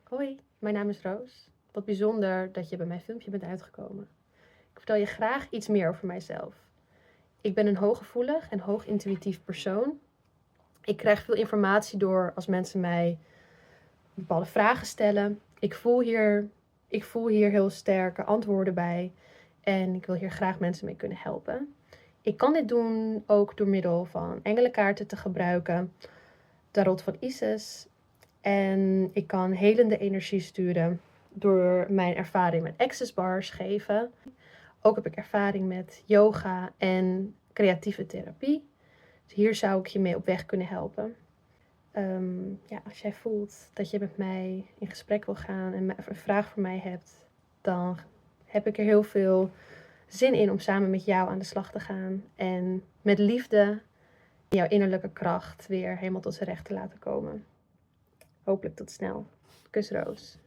Hoi, mijn naam is Roos. Wat bijzonder dat je bij mijn filmpje bent uitgekomen. Ik vertel je graag iets meer over mijzelf. Ik ben een hooggevoelig en hoogintuïtief persoon. Ik krijg veel informatie door als mensen mij bepaalde vragen stellen. Ik voel hier heel sterke antwoorden bij en ik wil hier graag mensen mee kunnen helpen. Ik kan dit doen ook door middel van engelenkaarten te gebruiken, tarot van Isis. En ik kan helende energie sturen door mijn ervaring met access bars geven. Ook heb ik ervaring met yoga en creatieve therapie. Dus hier zou ik je mee op weg kunnen helpen. Ja, als jij voelt dat je met mij in gesprek wil gaan en een vraag voor mij hebt, dan heb ik er heel veel zin in om samen met jou aan de slag te gaan. En met liefde jouw innerlijke kracht weer helemaal tot zijn recht te laten komen. Hopelijk tot snel. Kus Roos.